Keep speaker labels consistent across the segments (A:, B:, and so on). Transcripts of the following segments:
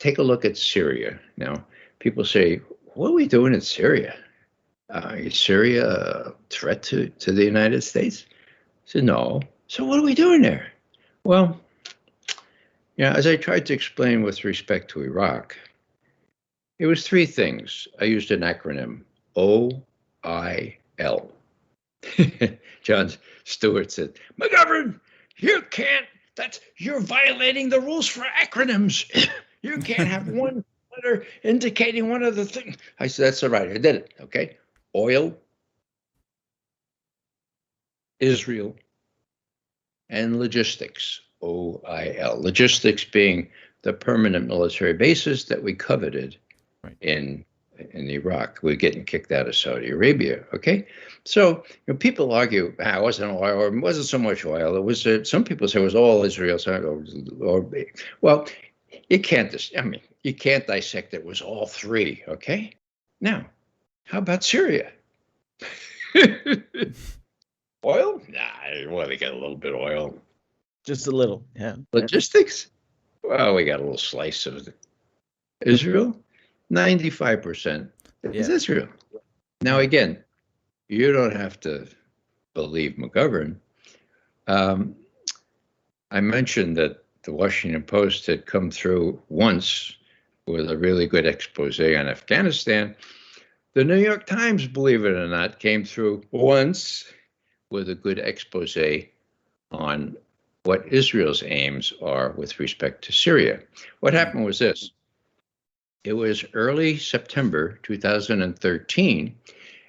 A: take a look at Syria. Now, people say, what are we doing in Syria? Is Syria a threat to the United States? I said, no. So what are we doing there? Well, as I tried to explain with respect to Iraq, it was three things. I used an acronym, OIL. John Stewart said, McGovern, you're violating the rules for acronyms. You can't have one letter indicating one of the things. I said, that's all right. I did it. Okay. Oil, Israel, and logistics, OIL. Logistics being the permanent military bases that we coveted in Iraq. We're getting kicked out of Saudi Arabia. Okay. So people argue, it wasn't oil, or it wasn't so much oil. It was, some people say it was all Israel. Well, you can't dissect it. It was all three. Okay. Now, how about Syria? Oil? Nah, well, we got a little bit of oil.
B: Just a little, yeah.
A: Logistics? Well, we got a little slice of it. Israel? 95% is Israel. Now, again, you don't have to believe McGovern. I mentioned that the Washington Post had come through once with a really good expose on Afghanistan. The New York Times, believe it or not, came through once with a good expose on what Israel's aims are with respect to Syria. What happened was this. It was early September 2013,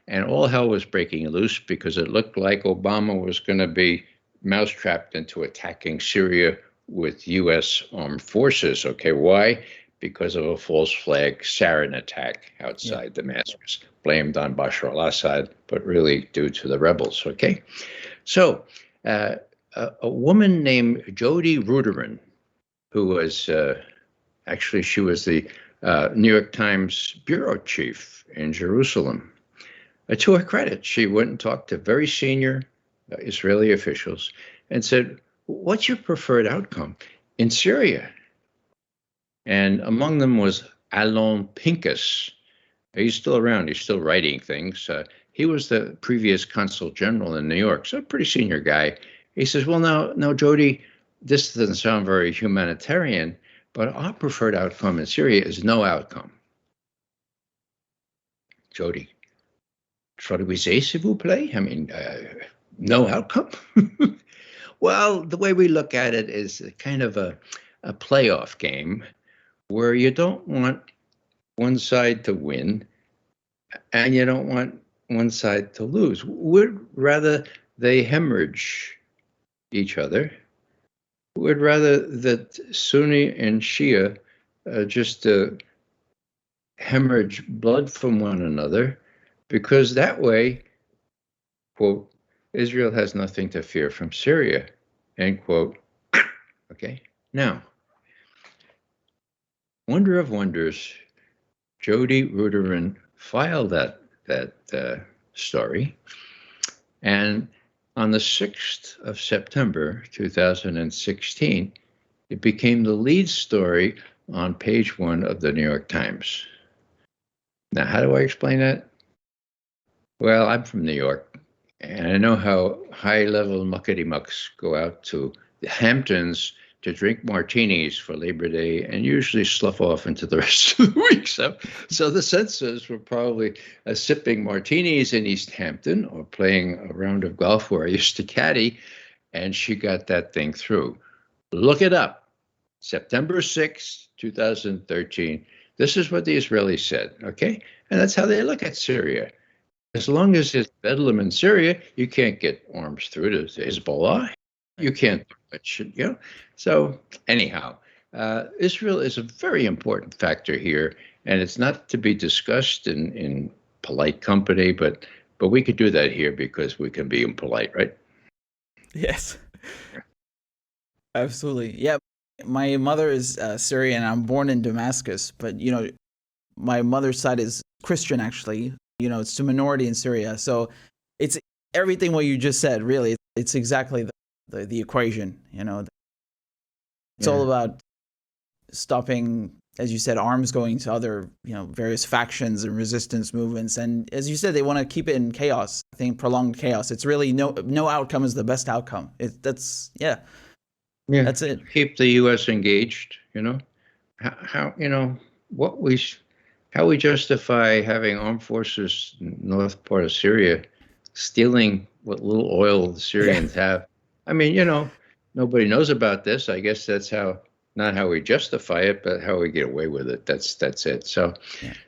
A: and all hell was breaking loose because it looked like Obama was going to be mousetrapped into attacking Syria with U.S. armed forces. Okay, why? Because of a false flag sarin attack outside Damascus, blamed on Bashar al-Assad, but really due to the rebels. Okay, so a woman named Jody Ruderman, who was she was the New York Times bureau chief in Jerusalem. To her credit, she went and talked to very senior Israeli officials and said, what's your preferred outcome in Syria? And among them was Alon Pincus. He's still around. He's still writing things. He was the previous consul general in New York, so a pretty senior guy. He says, well, now, Jody, this doesn't sound very humanitarian, but our preferred outcome in Syria is no outcome. Jody, traduisez, s'il vous plaît? I mean, no outcome? Well, the way we look at it is kind of a playoff game where you don't want one side to win and you don't want one side to lose. We'd rather they hemorrhage each other. We'd rather that Sunni and Shia just hemorrhage blood from one another, because that way, quote, Israel has nothing to fear from Syria, end quote. Okay, now, wonder of wonders, Jody Ruderman filed that story, and on the 6th of September, 2016, it became the lead story on page 1 of the New York Times. Now, how do I explain that? Well, I'm from New York, and I know how high-level muckety-mucks go out to the Hamptons to drink martinis for Labor Day and usually slough off into the rest of the week. So the censors were probably sipping martinis in East Hampton or playing a round of golf where I used to caddy, and she got that thing through. Look it up. September 6, 2013. This is what the Israelis said, okay? And that's how they look at Syria. As long as there's bedlam in Syria, you can't get arms through to Hezbollah. You can't do that shit, you know? So anyhow, Israel is a very important factor here, and it's not to be discussed in polite company, but we could do that here because we can be impolite, right?
B: Yes. Absolutely. Yeah. My mother is Syrian. I'm born in Damascus, but, my mother's side is Christian, actually. It's a minority in Syria. So it's everything what you just said, really. It's exactly the equation, It's all about stopping, as you said, arms going to other, various factions and resistance movements. And as you said, they want to keep it in chaos. I think prolonged chaos. It's really no outcome is the best outcome. That's it.
A: Keep the U.S. engaged. How we justify having armed forces in the north part of Syria stealing what little oil the Syrians have. I mean, nobody knows about this. I guess that's not how we justify it, but how we get away with it. That's it. So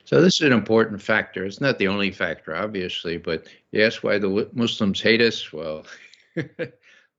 A: this is an important factor. It's not the only factor, obviously, but you ask why the Muslims hate us. Well,